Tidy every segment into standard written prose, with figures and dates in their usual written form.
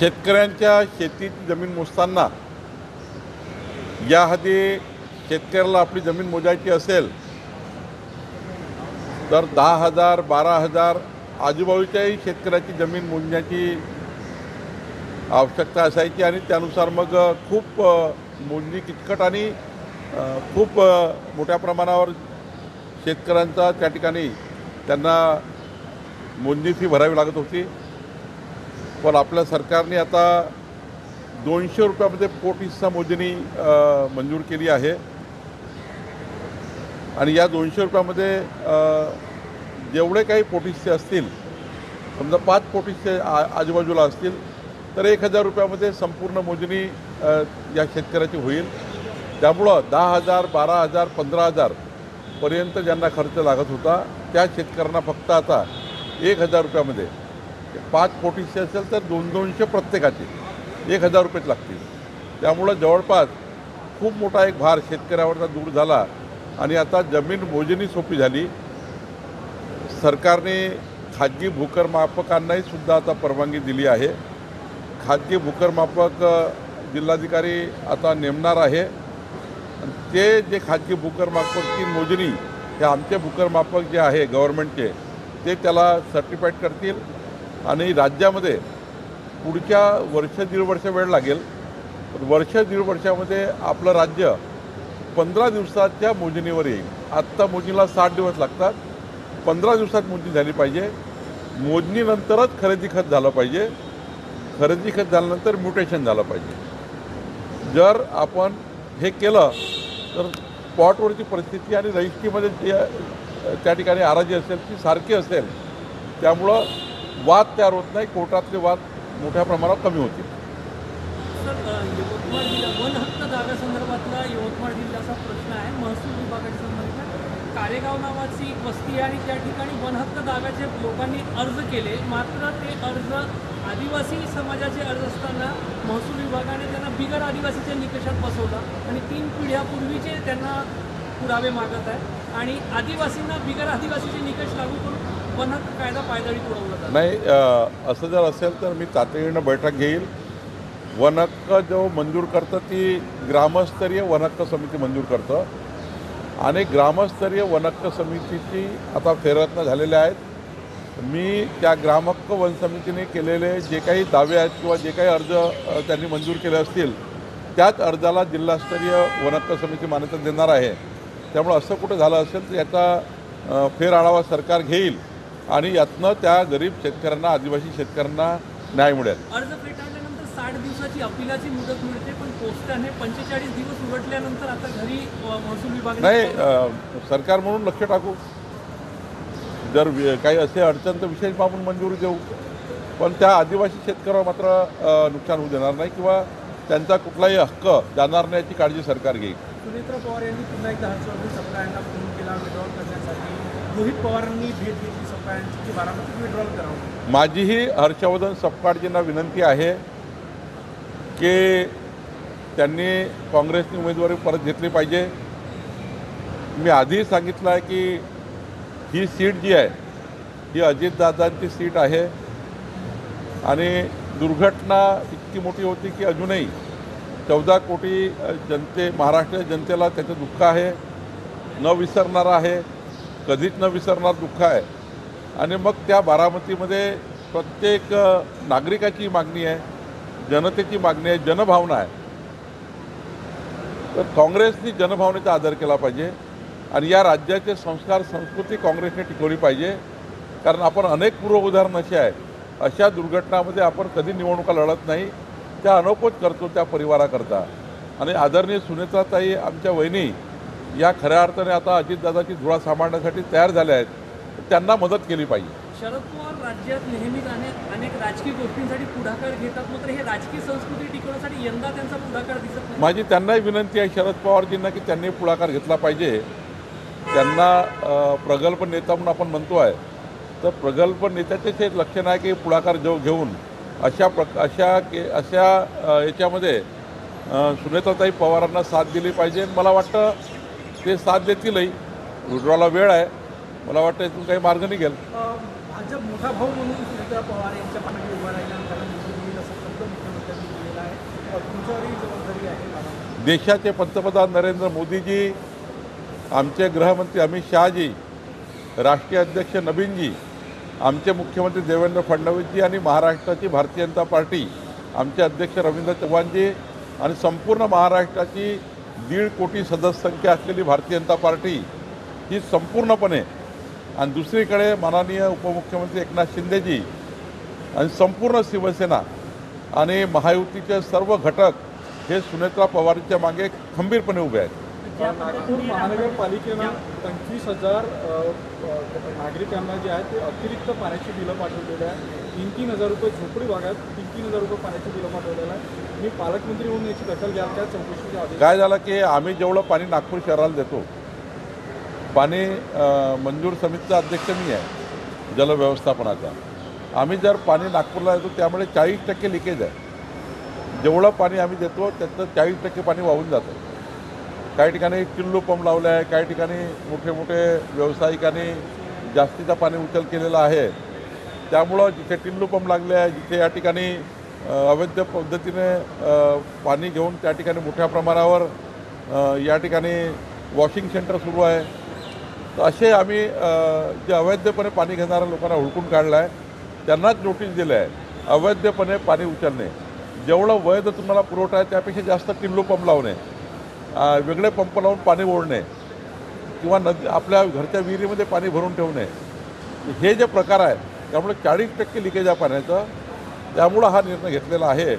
शेतकऱ्यांच्या शेतीची जमीन मोजताना याआधी शेतकऱ्याला आपली जमीन मोजायची असेल तर 10,000 12,000 आजूबाजूच्याही शेतकऱ्याची जमीन मोजण्याची आवश्यकता असायची आणि त्यानुसार मग खूप मोजणी किचकट आणि खूप मोठ्या प्रमाणावर शेतकऱ्यांचा त्या ठिकाणी त्यांना मोजणी फी भरावी लागत होती. पण आपल्या सरकारने आता 200 रुपयामध्ये पोट हिस्सा मोजणी मंजूर केली आहे आणि या 200 रुपयामध्ये जेवढे काही पोट हिस्से असतील, समजा 5 पोट हिस्से आजूबाजूला असतील तर 1,000 रुपयामध्ये संपूर्ण मोजणी या शेतकऱ्याची होईल. त्यामुळं 10,000 12,000 15,000 पर्यंत ज्यांना खर्च लागत होता त्या शेतकऱ्यांना फक्त आता 1,000 रुपयामध्ये 5 पोट हिस्से असेल तर 200 प्रत्येकाचे 1,000 रुपयेच लागतील. त्यामुळं जवळपास खूप मोठा एक भार शेतकऱ्यावरचा दूर झाला आणि आता जमीन मोजणी सोपी झाली. सरकारने खाजगी भूकरमापकांनाही सुद्धा आता परवानगी दिली आहे. खाजगी भूकरमापक जिल्हाधिकारी आता नेमणार आहे. ते जे खाजगी भूकरमापकची मोजणी हे आमचे भूकरमापक जे आहे गव्हर्नमेंटचे ते त्याला सर्टिफाईड करतील आणि राज्यामध्ये पुढच्या वर्ष दीड वर्ष वेळ लागेल. वर्ष दीड वर्षामध्ये आपलं राज्य 15 दिवसाच्या मोजणीवर येईल. आत्ता मोजणीला 60 दिवस लागतात. 15 दिवसात मोजणी झाली पाहिजे. मोजणीनंतरच खरेदी खत झालं पाहिजे. खरेदी खत झाल्यानंतर म्युटेशन झालं पाहिजे. जर आपण हे केलं तर स्पॉटवरची परिस्थिती आणि रजिस्ट्रीमध्ये जे त्या ठिकाणी आराजी असेल ती सारखी असेल. त्यामुळं वाद तयार होत नाही. कोर्टातले वाद मोठ्या प्रमाणात कमी होतील. सर, यवतमाळ जिल्हा वन हक्क जागासंदर्भातला यवतमाळ जिल्ह्याचा प्रश्न आहे. महसूल विभागाच्या संबंधित कारेगाव नावाची एक वस्ती आहे आणि त्या ठिकाणी वन हक्क जागाचे लोकांनी अर्ज केले. मात्र ते अर्ज आदिवासी समाजाचे अर्ज असताना महसूल विभागाने त्यांना बिगर आदिवासीच्या निकषात बसवलं आणि 3 पिढ्यापूर्वीचे त्यांना पुरावे मागत आहे आणि आदिवासींना बिगर आदिवासीचे निकष लागू करून वन हक्क कायदा पायदळीत उडवला जातो. नाही, असं जर असेल तर मी तातडीनं बैठक घेईल. वन हक्क जो मंजूर करतं ती ग्रामस्तरीय वन हक्क समिती मंजूर करतं आणि ग्रामस्तरीय वन हक्क समितीची आता फेररचना झालेल्या आहेत. मी त्या ग्रामहक्क वन समितीने केलेले जे काही दावे आहेत किंवा जे काही अर्ज त्यांनी मंजूर केले असतील त्याच अर्जाला जिल्हास्तरीय वन हक्क समिती मान्यता देणार आहे. त्यामुळे असं कुठं झालं असेल तर याचा फेर आढावा सरकार घेईल आणि यातनं त्या गरीब शेतकऱ्यांना आदिवासी शेतकऱ्यांना न्याय मिळेल. अर्ज फेटाळल्यानंतर 60 दिवसाची अपिलाची मुदत मिळते पण पोस्टाने 45 दिवस उलटल्यानंतर आता घरी महसूल विभाग नाही, सरकार म्हणून लक्ष टाकू. जर काही असे अडचण तर विशेष बाबून मंजुरी देऊ. पण त्या आदिवासी शेतकऱ्यावर मात्र नुकसान होऊ देणार नाही किंवा त्यांचा कुठलाही हक्क जाणार नाही याची काळजी सरकार घेईल. सुनेत्र पवार यांनी पुन्हा एकदा हर्षवर्धन सपकाळ यांना फोन केला विड्रॉल करण्यासाठी. रोहित पवारांनी भेट घेतली सपकाळ यांची की बारामतीत विड्रॉल करावं. माझीही हर्षवर्धन सपकाळजींना विनंती आहे की त्यांनी काँग्रेसने उमेदवारी परत घेतली पाहिजे. मी आधीही सांगितलं आहे की ही सीट जी आहे ही अजितदादांची सीट आहे आणि दुर्घटना इतकी मोठी होती की अजूनही 14 कोटी महाराष्ट्र जनतेला त्याचं दुःख आहे. न विसरणारं आहे. कधीच न विसरणार दुःख आहे. आणि मग त्या बारामतीमध्ये प्रत्येक नागरिकाची मागणी आहे, जनतेची मागणी आहे, जनभावना आहे. तर काँग्रेसनी जनभावनेचा आदर केला पाहिजे आणि या राज्याचे संस्कार संस्कृती काँग्रेसने टिकवली पाहिजे. कारण आपण अनेक पूर्व उदाहरणं अशी आहे अशा दुर्घटनामध्ये आपण कधी निवडणुका लढत नाही. त्या अनोपच करतो त्या परिवाराकरता. आणि आदरणीय सुनेत्राताई आमच्या वहिनी या खऱ्या अर्थाने आता अजितदादाची धुळा सांभाळण्यासाठी तयार झाल्या आहेत. त्यांना मदत केली पाहिजे. शरद पवार राज्यात नेहमीच अनेक राजकीय गोष्टींसाठी पुढाकार घेतात. मात्र हे राजकीय संस्कृती टिकवण्यासाठी यंदा त्यांचा पुढाकार दिसत नाही. माझी त्यांनाही विनंती आहे शरद पवारजींना की त्यांनी पुढाकार घेतला पाहिजे. त्यांना प्रगल्भ नेता म्हणून आपण म्हणतो आहे तर प्रगल्भ नेत्याचेच हे लक्षण आहे की पुढाकार घेऊन अशा याच्यामध्ये सुनेत्राताई पवारांना साथ दिली पाहिजे. मला वाटतं ते साथ देतीलही. विड्रॉला वेळ आहे. मला वाटतं इथून काही मार्ग निघेल. भाजप मोठा भाऊ म्हणून सुनेत्रा पवार यांच्या पाठीशी उभा राहिला देशाचे पंतप्रधान नरेंद्र मोदीजी, आमचे गृहमंत्री अमित शहाजी, राष्ट्रीय अध्यक्ष नवीनजी, आमचे मुख्यमंत्री देवेंद्र फडणवीसजी आणि महाराष्ट्राची भारतीय जनता पार्टी, आमचे अध्यक्ष रवींद्र चव्हाणजी आणि संपूर्ण महाराष्ट्राची 1.5 कोटी सदस्य संख्या असलेली भारतीय जनता पार्टी ही संपूर्णपणे, आणि दुसरीकडे माननीय उपमुख्यमंत्री एकनाथ शिंदेजी आणि संपूर्ण शिवसेना आणि महायुतीचे सर्व घटक हे सुनेत्रा पवारच्या मागे खंबीरपणे उभे आहेत. नागपूर महानगरपालिकेनं 25,000 नागरिकांना जे आहे ते अतिरिक्त पाण्याची बिलं पाठवलेली आहे. 3,000 रुपये झोपडी भागात 3,000 रुपये पाण्याची बिलं पाठवलेलं आहे. मी पालकमंत्री म्हणून याची दखल घ्याल का? चौकशीच्या आधी काय झालं की आम्ही जेवढं पाणी नागपूर शहराला देतो, पाणी मंजूर समितीचा अध्यक्ष मी आहे जलव्यवस्थापनाचा. आम्ही जर पाणी नागपूरला देतो त्यामुळे 40% लिकेज आहे. जेवढं पाणी आम्ही देतो त्याचं 40% पाणी वाहून जातं. काही ठिकाणी टिल्लू पंप लावले आहे, काही ठिकाणी मोठे मोठे व्यावसायिकांनी जास्तीचा पाणी उचल केलेला आहे. त्यामुळं जिथे टिल्लू पंप लागले आहे, जिथे या ठिकाणी अवैध पद्धतीने पाणी घेऊन त्या ठिकाणी मोठ्या प्रमाणावर या ठिकाणी वॉशिंग सेंटर सुरू आहे, तर असे आम्ही जे अवैधपणे पाणी घेणाऱ्या लोकांना हुडकून काढलं आहे, त्यांनाच नोटीस दिलं आहे. अवैधपणे पाणी उचलणे, जेवढं वैध तुम्हाला पुरवठा आहे त्यापेक्षा जास्त टिल्लू पंप लावणे, वेगळे पंप लावून पाणी ओढणे किंवा नदी आपल्या घरच्या विहिरीमध्ये पाणी भरून ठेवणे, हे जे प्रकार आहे त्यामुळे 40% लिकेज आहे पाण्याचं. त्यामुळं हा निर्णय घेतलेला आहे.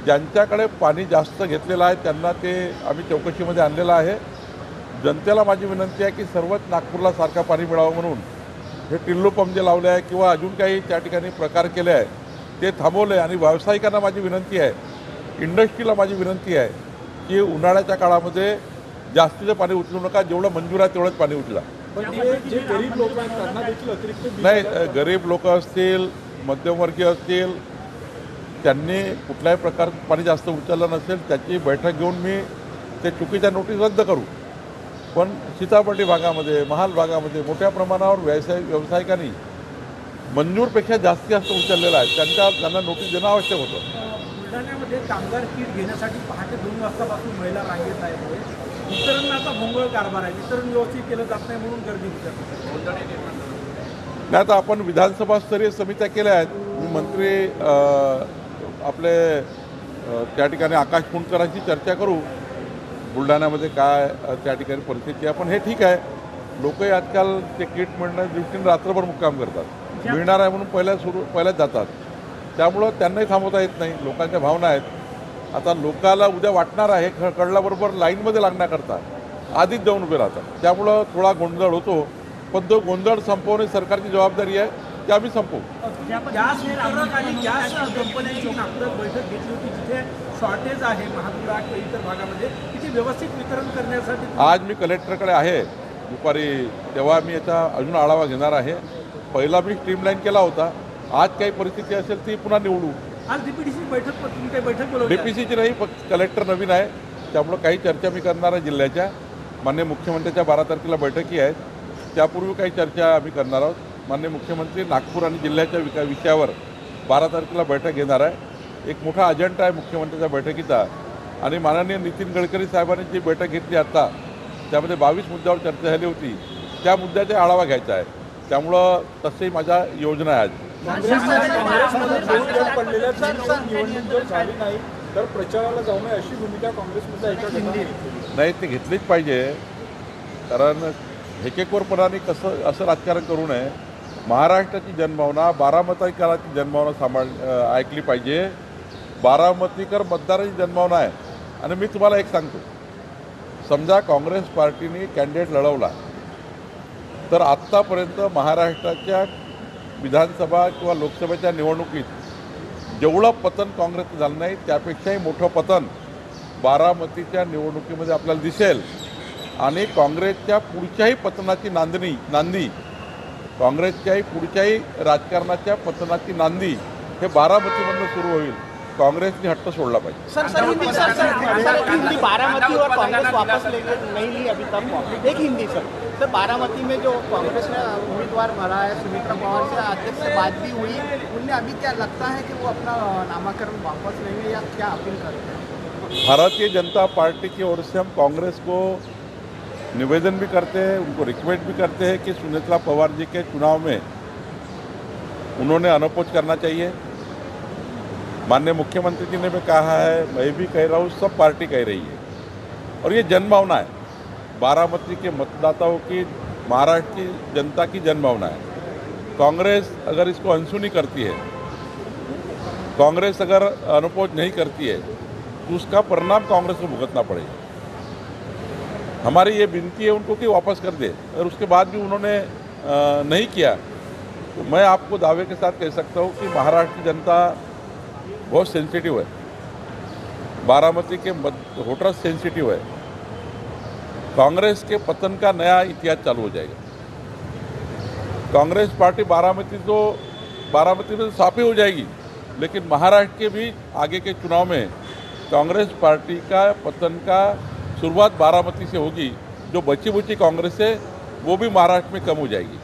ज्यांच्याकडे पाणी जास्त घेतलेलं आहे त्यांना ते आम्ही चौकशीमध्ये आणलेलं आहे. जनतेला माझी विनंती आहे की सर्वच नागपूरला सारखं पाणी मिळावं म्हणून हे टिल्लू पंप जे लावले आहे किंवा अजून काही त्या ठिकाणी प्रकार केले आहे ते थांबवले. आणि व्यावसायिकांना माझी विनंती आहे, इंडस्ट्रीला माझी विनंती आहे की उन्हाळ्याच्या काळामध्ये जास्तीचं पाणी उचलू नका, जेवढं मंजूर आहे तेवढंच पाणी उचला. पण जे गरीब लोक आहेत त्यांना देखील अतिरिक्त बिल नाही, गरीब लोक असतील, मध्यमवर्गीय असतील, त्यांनी कुठल्याही प्रकारचं पाणी जास्त उचललं नसेल त्याची बैठक घेऊन मी ते चुकीच्या नोटीस रद्द करू. पण सीतापर्डी भागामध्ये, महाल भागामध्ये मोठ्या प्रमाणावर व्यावसायिकांनी मंजूरपेक्षा जास्त उचललेलं आहे, त्यांना नोटीस देणं आवश्यक होतं. बुलढाण्यामध्ये कामगार किट घेण्यासाठी पहाटे 2 वाजतापासून महिला रांगेत आहेत. वितरणाचा भोंगळ कारभार आहे, वितरण व्यवस्थित केलं जात नाही म्हणून गर्दी होते. नाही, आता आपण विधानसभा स्तरीय समित्या केल्या आहेत. मी मंत्री आपले त्या ठिकाणी आकाश फुंडकरांची चर्चा करू, बुलढाण्यामध्ये काय त्या ठिकाणी परिस्थिती आहे. पण हे ठीक आहे, लोकही आजकाल ते किट मिळण्याच्या दृष्टीने रात्रभर मुक्काम करतात. मिळणार आहे म्हणून पहिल्याच जातात. त्यामुळं त्यांनाही थांबवता येत नाही. लोकांच्या भावना आहेत. आता लोकाला उद्या वाटणार आहे कळल्याबरोबर लाईनमध्ये लागण्याकरता आधीच जाऊन उभे राहतात. त्यामुळं थोडा गोंधळ होतो. पण तो गोंधळ संपवणे सरकारची जबाबदारी आहे, की आम्ही संपवू. गॅस वितरक आणि गॅस कंपन्यांची नागपुरात बैठक घेतली होती, जिथे शॉर्टेज आहे महापुरा किंवा इतर भागामध्ये, तिथे व्यवस्थित वितरण करण्यासाठी आज मी कलेक्टरकडे आहे दुपारी, तेव्हा मी याचा अजून आढावा घेणार आहे. पहिला मी स्ट्रीमलाईन केला होता. आज काही परिस्थिती असेल ती पुन्हा निवडू. आज डीपीडीसी बैठक, तुम्ही काही बैठक बोलवली? डीपीसीची नाही, फक्त कलेक्टर नवीन आहे त्यामुळं काही चर्चा मी करणार आहे जिल्ह्याच्या. माननीय मुख्यमंत्र्याच्या 12 तारखेला बैठकी आहेत, त्यापूर्वी काही चर्चा आम्ही करणार आहोत. माननीय मुख्यमंत्री नागपूर आणि जिल्ह्याच्या विषयावर 12 तारखेला बैठक घेणार आहे. एक मोठा अजेंडा आहे मुख्यमंत्र्याच्या बैठकीचा. आणि माननीय नितीन गडकरी साहेबांनी जी बैठक घेतली आता, त्यामध्ये 22 मुद्द्यावर चर्चा झाली होती. त्या मुद्द्याचा आढावा घ्यायचा आहे. त्यामुळं तसंही माझ्या योजना आहे. आज काँग्रेसमध्ये 2 गट पडलेल्या निवडणूक जर झाली नाही तर प्रचाराला जाऊ नये अशी भूमिका काँग्रेसमध्ये एका गटाने घेतली. नाही, ते घेतलीच पाहिजे. कारण हेकेखोरपणाने असं राजकारण करू नये. महाराष्ट्राची जनभावना, बारामतीकरांची जनभावना ऐकली पाहिजे. बारामतीकर मतदाराची जनभावना आहे. आणि मी तुम्हाला एक सांगतो, समजा काँग्रेस पार्टीने कॅन्डिडेट लढवला तर आत्तापर्यंत महाराष्ट्राच्या विधानसभा किंवा लोकसभेच्या निवडणुकीत जेवढं पतन काँग्रेसचं झालं नाही त्यापेक्षाही मोठं पतन बारामतीच्या निवडणुकीमध्ये आपल्याला दिसेल. आणि काँग्रेसच्या पुढच्याही पतनाची नांदी काँग्रेसच्याही पुढच्याही राजकारणाच्या पतनाची नांदी हे बारामतीमधून सुरू होईल. काँग्रेसने हट्ट सोडला पाहिजे. सर एक हिंदी बारामती और कांग्रेस वापस लेके नहीं ली अभी तक. एक हिंदी सर बारामती में जो कांग्रेस ने उम्मीदवार भरा है सुमित्रा पवार से अध्यक्ष से बात भी हुई. उन्हें अभी क्या लगता है कि वो अपना नामांकन वापस लेंगे या क्या अपील करते हैं? भारतीय जनता पार्टी की ओर से हम कांग्रेस को निवेदन भी करते हैं, उनको रिकमेंड भी करते हैं कि सुमित्रा पवार जी के चुनाव में उन्होंने अनोपोज करना चाहिए. माननीय मुख्यमंत्री जी ने भी कहा है, मैं भी कह रहा हूँ, सब पार्टी कह रही है और ये जनभावना है. बारामती के मतदाताओं की, महाराष्ट्र की जनता की जनभावना है. कांग्रेस अगर इसको अनसुनी करती है, कांग्रेस अगर अनोपोज नहीं करती है तो उसका परिणाम कांग्रेस को भुगतना पड़ेगा. हमारी ये विनती है उनको कि वापस कर दे. और उसके बाद भी उन्होंने नहीं किया तो मैं आपको दावे के साथ कह सकता हूँ कि महाराष्ट्र की जनता बहुत सेंसिटिव है. बारामती के वोटर्स सेंसिटिव है. कांग्रेस के पतन का नया इतिहास चालू हो जाएगा. कांग्रेस पार्टी बारामती में तो साफी हो जाएगी, लेकिन महाराष्ट्र के भी आगे के चुनाव में कांग्रेस पार्टी का पतन का शुरुआत बारामती से होगी. जो बची बुची कांग्रेस है वो भी महाराष्ट्र में कम हो जाएगी.